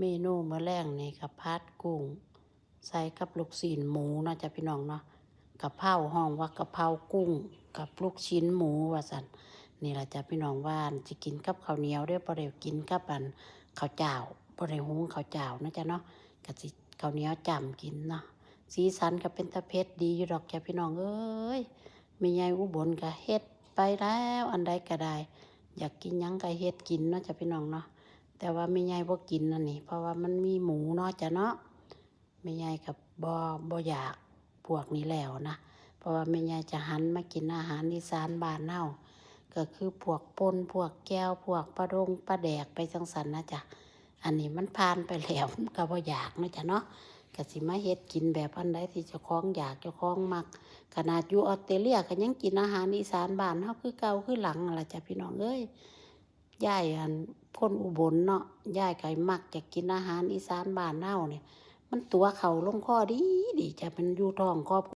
เมนูมื้อแลงนี่ก็ผัดกุ้งใส่กับลูกชิ้นหมูเนาะจ้ะพี่น้องเนาะกะเพราห้องว่ากะเพรากุ้งกับลูกชิ้นหมูว่าซั่นนี่ล่ะจ้ะพี่น้องว่าสิกินกับข้าวเหนียวเด้อบ่ได้กินกับข้าวเจ้าบ่ได้หุงข้าวเจ้านะจ้ะเนาะก็สิข้าวเหนียวจ้ำกินเนาะสีสันก็เป็นตาเผ็ดดีอยู่ดอกจ้ะพี่น้องเอ้ยแม่ใหญ่อุบลก็เฮ็ดไปแล้วอันใดก็ได้อยากกินหยังก็เฮ็ดกินเนาะจ้ะพี่น้องเนาะ แต่ว่าแม่ใหญ่บ่กินนั่นนี่เพราะว่ามันมีหมูเนาะจ้ะเนาะแม่ใหญ่กับบ่อยากพวกนี้แล้วนะเพราะว่าแม่ใหญ่จะหันมากินอาหารอีสานบ้านเฮาก็คือพวกป่นพวกแก้วพวกปลาดงปลาแดกไปจังซั่นนะจ้ะอันนี้มันผ่านไปแล้วก็บ่อยากนะจ้ะเนาะก็สิมาเฮ็ดกินแบบอันใดที่เจ้าของอยากเจ้าของมักขนาดอยู่ออสเตรเลียก็ยังกินอาหารอีสานบ้านเฮาคือเก่าคือหลังนั่นล่ะจ้ะพี่น้องเอ้ย ยายคนอุบลเนาะยายก็มักจะกินอาหารอีสานบ้านเฮาเนี่ยมันตัวเข้าลงคอดีดีจะเป็นอยู่ท้องครอบ